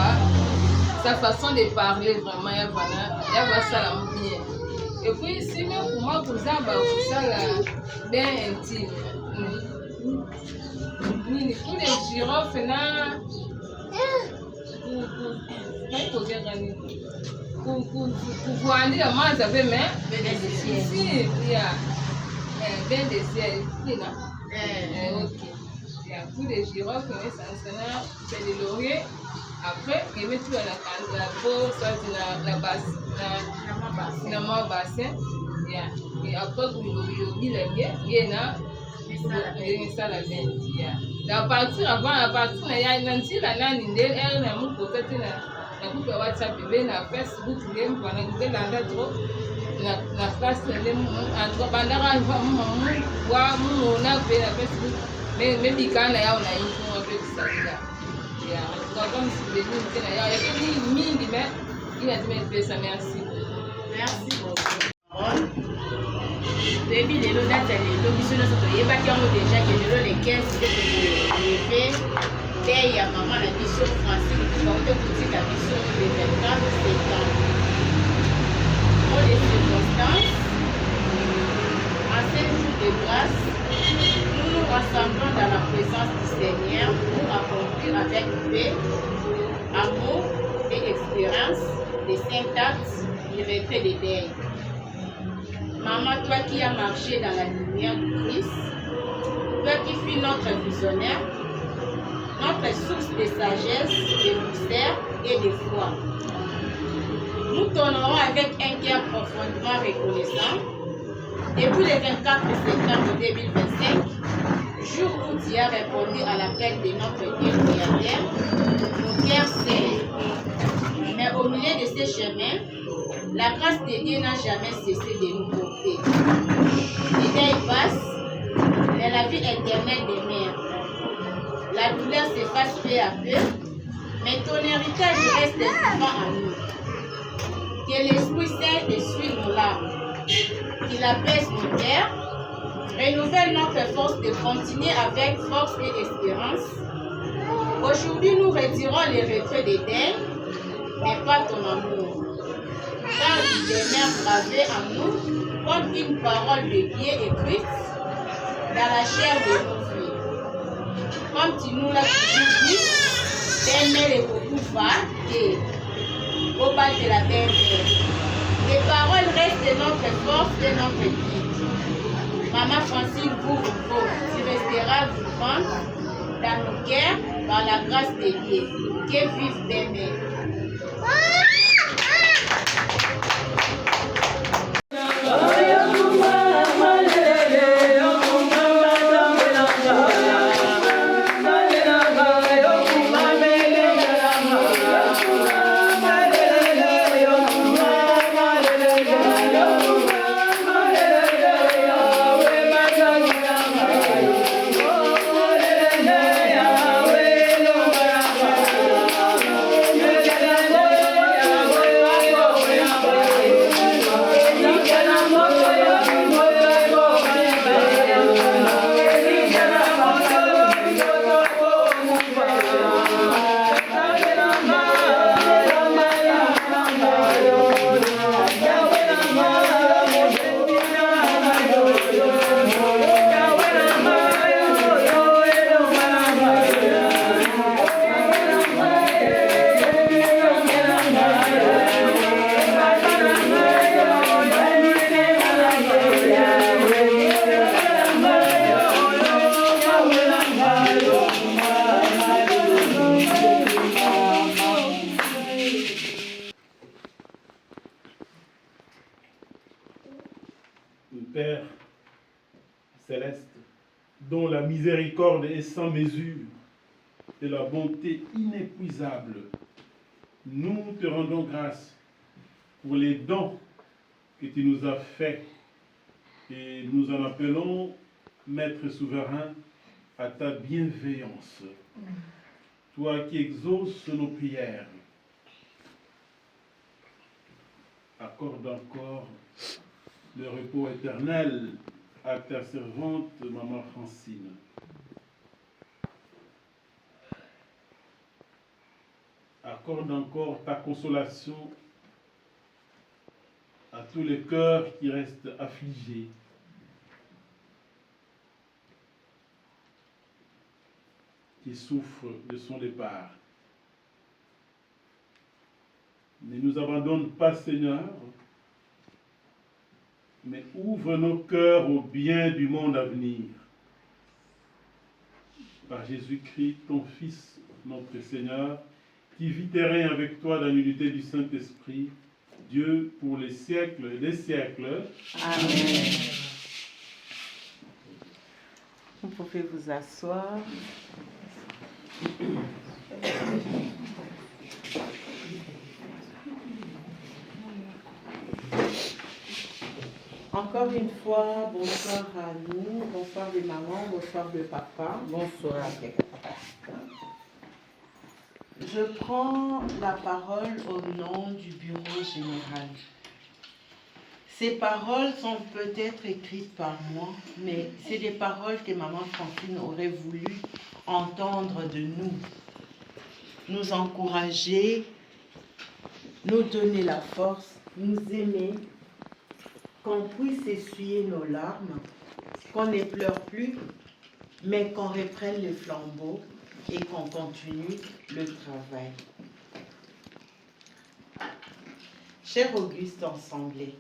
sa façon de parler vraiment, il y a ça la bien. Et puis, si même pour moi, pour ça, la bien intime. Pour les girofles, pour voir dire, moi, j'avais même bénéficié. Ben de ciel, ok. Pour les girofles, c'est des lauriers. Après, ils mettent tout dans la peau, ça c'est la basse, la main bassin. Et après, vous l'oubliez, il y a ça la bête. La partie avant, la partie, il y a une antique, elle a une idée, elle a un côté, la coupe à WhatsApp, na Facebook, game, pendant que vous l'avez trop. La place entre bandara wa na Facebook mais bikana ya una info pe bisanga ya comme si les gens étaient là il y a mille mais il a dit mais ça merci depuis les lots date les lobiso na soto yeba ki yango déjà que les lots les 15 levé paye ya maman la biso Francine qui va te coûter la biso de 24 septembre. Pour les circonstances, en 7 jours de grâce, nous nous rassemblons dans la présence du Seigneur pour accomplir avec paix, amour et expérience les 5 actes du retrait des deuils. Maman, toi qui as marché dans la lumière du Christ, toi qui fus notre visionnaire, notre source de sagesse, de mystère et de foi. Nous t'honorons avec un cœur profondément reconnaissant. Depuis le 24 septembre 2025, jour où tu as répondu à l'appel de notre Dieu créateur, nos cœurs saignent. Mais au milieu de ces chemins, la grâce de Dieu n'a jamais cessé de nous porter. Les deuils passent, mais la vie éternelle demeure. La douleur s'efface peu à peu, mais ton héritage reste vivant en nous. Que l'Esprit Saint essuie nos larmes, qu'il apaise nos cœurs, renouvelle notre force de continuer avec force et espérance. Aujourd'hui, nous retirons les retraits des deuils, mais pas ton amour. Car il demeure gravé en nous comme une parole de Dieu écrite dans la chair de nos vies. Comme tu nous l'as toujours dit, aimer les beaucoup et au bas de la terre. Les paroles restent notre force et notre guide. Maman Francine vous, tu resteras vivante dans nos cœurs par la grâce de Dieu. Que vive d'aimer. Père céleste, dont la miséricorde est sans mesure et la bonté inépuisable, nous te rendons grâce pour les dons que tu nous as faits et nous en appelons, Maître souverain, à ta bienveillance. Toi qui exauces nos prières accorde encore le repos éternel à ta servante, Maman Francine. Accorde encore ta consolation à tous les cœurs qui restent affligés. Qui souffrent de son départ. Ne nous abandonne pas, Seigneur, mais ouvre nos cœurs au bien du monde à venir. Par Jésus-Christ, ton Fils, notre Seigneur, qui vit et règne avec toi dans l'unité du Saint-Esprit, Dieu pour les siècles et des siècles. Amen. Vous pouvez vous asseoir. Encore une fois, bonsoir à nous, bonsoir les mamans, bonsoir le papa. Bonsoir. Je prends la parole au nom du bureau général. Ces paroles sont peut-être écrites par moi, mais c'est des paroles que maman Francine aurait voulu entendre de nous. Nous encourager, nous donner la force, nous aimer, qu'on puisse essuyer nos larmes, qu'on ne pleure plus, mais qu'on reprenne le flambeau et qu'on continue le travail. Cher Auguste Ensemblé,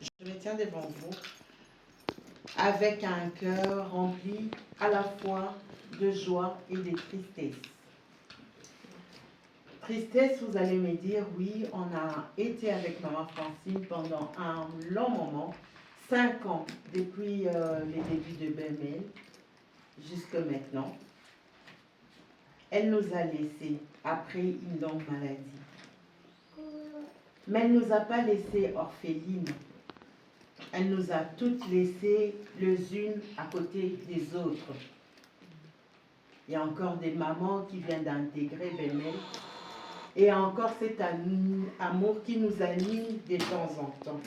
je me tiens devant vous avec un cœur rempli à la fois de joie et de tristesse. Tristesse, vous allez me dire, oui, on a été avec Maman Francine pendant un long moment, 5 ans, depuis les débuts de BML, jusque maintenant. Elle nous a laissés après une longue maladie. Mais elle ne nous a pas laissés orphelines. Elle nous a toutes laissées les unes à côté des autres. Il y a encore des mamans qui viennent d'intégrer BML. Et encore cet amour qui nous anime de temps en temps.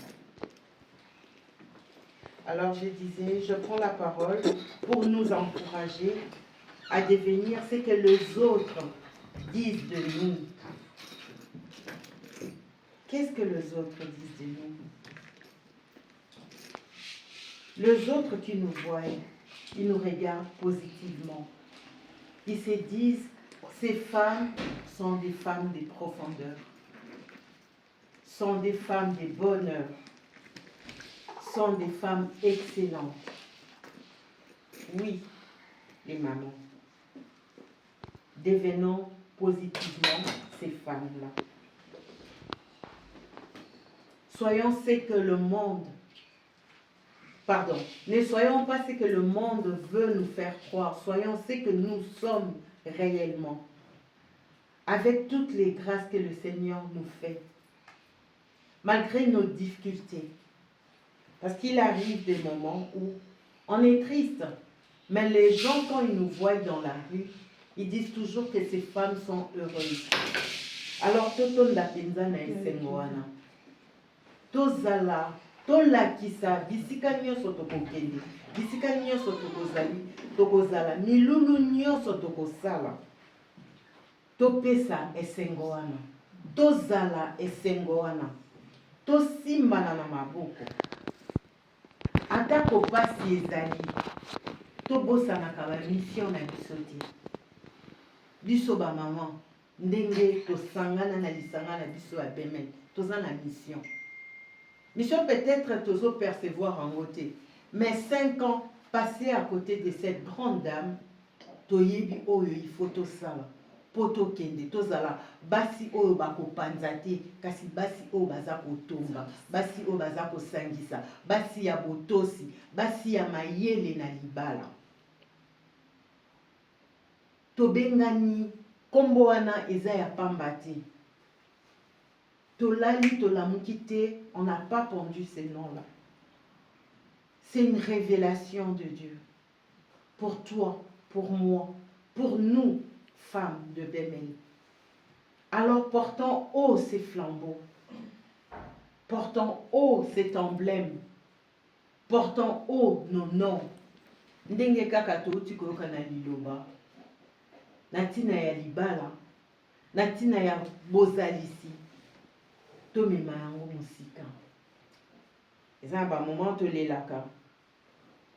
Alors je disais, je prends la parole pour nous encourager à devenir ce que les autres disent de nous. Qu'est-ce que les autres disent de nous? Les autres qui nous voient, ils nous regardent positivement. Ils se disent, ces femmes sont des femmes de profondeur, sont des femmes de bonheur, sont des femmes excellentes. Oui, les mamans, devenons positivement ces femmes-là. Soyons ce que le monde, ne soyons pas ce que le monde veut nous faire croire, soyons ce que nous sommes réellement, avec toutes les grâces que le Seigneur nous fait, malgré nos difficultés. Parce qu'il arrive des moments où on est triste, mais les gens, quand ils nous voient dans la rue, ils disent toujours que ces femmes sont heureuses. Alors, tout la penzana et sengoana. Tozala, tolakisa, bisika nyoso tokokende, bisika nyoso tokozala, milulu nyoso tokosala. Topesa esengoana, tozala esengoana, tosimbana na maboko. Atako pasi ezali, tobosanaka ba mission na biso te. Biso ba maman, ndenge tosangana na lisanga na biso ya BML, toza na mission. Mission peut-être tozo percevoir en côté, mais 5 ans passés à côté de cette grande dame, toyebi oyo il faut tosala. Poto kende tozala basi oyo bakopanza te kasi basi oyo baza kotomba, basi oyo baza kosangisa, basi ya botosi, basi ya mayele na libala. Tobengani kombo wana eza ya pamba te. Tolali tolamuki te, on n'a pas pondu ces noms-là. C'est une révélation de Dieu. Pour toi, pour moi, pour nous, femmes de BML. Alors portons haut haut ces flambeaux. Portons haut cet emblème. Portons haut nos noms. Ndenge kaka touti koyoka na liloba. Natina ya libala. Natina ya bozalisi. Tomema yango musika. Eza ba moment tolelaka.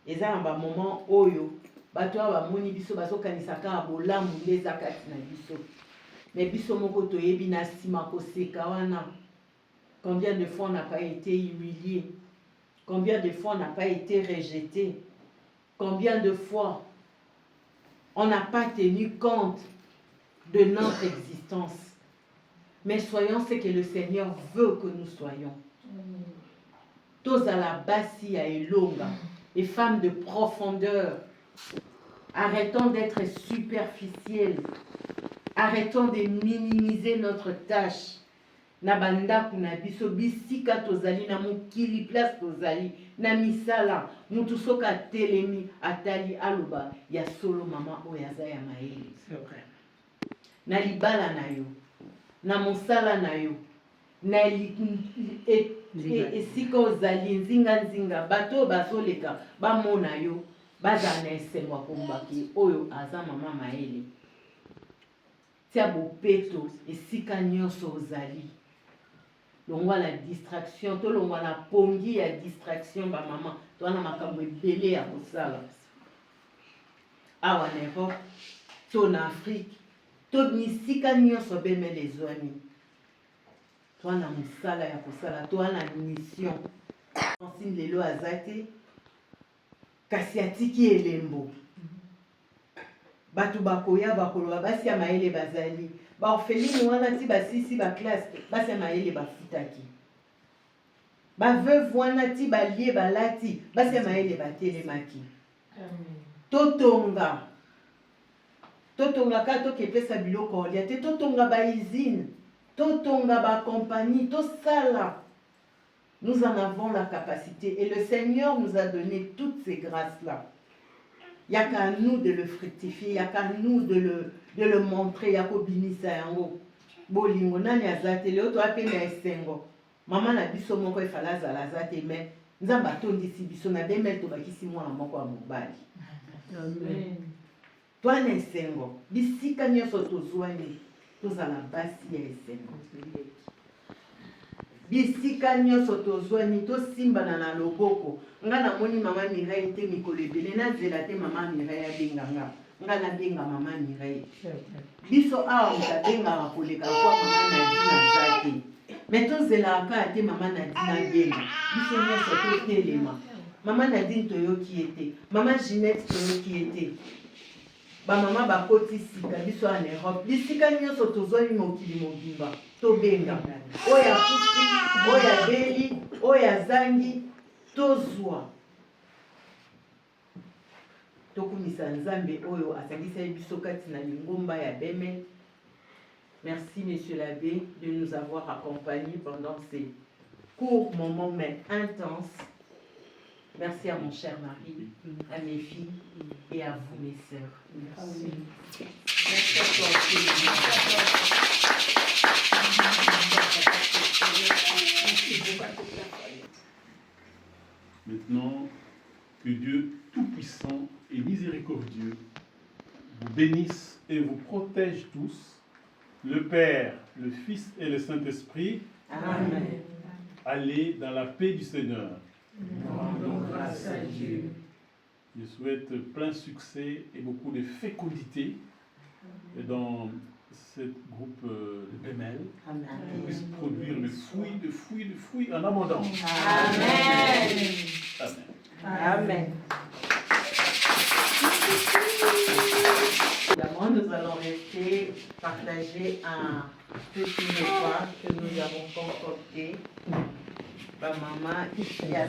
Eza ba moment oyo bato ba moni biso bazokanisa ka bolamu leza kati na biso. Mais biso moko toyebi na sima koseka wana. Combien de fois on n'a pas été humilié? Combien de fois on n'a pas été rejeté? Combien de fois on n'a pas tenu compte de notre existence? Mais soyons ce que le Seigneur veut que nous soyons. Tous à la basi à Elonga, les femmes de profondeur. Arrêtons d'être superficiels. Arrêtons de minimiser notre tâche. Na banda kuna biso bisika tozali na mukili place tozali na misala mutu soka telemi atali aluba ya solo mama oyaza ya maeli. C'est vrai. Na libala na yo, na mosala na yo, na esika ozali nzinga bato bazoleka bamona yo baza na esengwa kombaki oyo aza mama maeli. Tia bopeto esika nyonso ozali. Longwa la distraction, to longwa la pongi ya distraction ba maman, to na makambo ebele ya kosala. Awa na Europe, to na Afrique, to misika nyonso bemele ezwani. To na musala ya kosala, to na mission. Francine lelo azate, kasi atiki elembo. Batu bakoya bakoloba basi ya maele bazali. Ba orpheline wana ti basisi ba classe basi ya maele bafutaki. Ba veuve wana ti balie balati basi ya maele batelemaki. Totonga ka to kepesa biloko olia te totonga ba usine, totonga ba compagnie, to sala. Nous en avons la capacité et le Seigneur nous a donné toutes ces grâces-là. Il n'y a qu'à nous de le fructifier, il n'y a qu'à nous de le montrer. Il y a qu'à binisa yango. Bolingo nani azate leo to ape na esengo. Mama na biso moko efala za lazate mais nzamba tondisi biso na bemel to bakisi mwana moko wa mobali. Amen. Toi na esengo, bisika nyonso tozwani tozala basi ya esengo. Bisika nyonso tozwani tosimbana na loboko. Nga na moni mama Mireille te mikolo ebele na zela te mama Mireille abenganga. Nga na benga mama Mireille. Biso awa mutabenga koleka kwa mama Nadine azate. Mais tozela ka te mama Nadine benga. Biso nyonso totelema. Mama Nadine toyoki ete. Mama Ginette toyoki ete. Ba mama bakoti sika biso en Europe. Bisika nyonso tozwani mokili mobimba. Tobenga. Oya kufi, oya beli, oya zangi. Tozwa tokumisa nzambe oyo asangisa biso kati na lingomba ya beme. Merci monsieur l'abbé de nous avoir accompagnés pendant ces courts moments mais intenses. Merci à mon cher mari, à mes filles et à vous mes sœurs. Merci. Merci à toi. Maintenant, que Dieu Tout-Puissant et Miséricordieux vous bénisse et vous protège tous, le Père, le Fils et le Saint-Esprit. Amen. Allez dans la paix du Seigneur. Rendons grâce à Dieu. Je souhaite plein succès et beaucoup de fécondité dans ce groupe de Bemel, qui puisse produire de fruits en abondance. Amen. Amen. Amen. Évidemment, nous allons rester partager un petit repas que nous avons concocté. Ma maman, il y a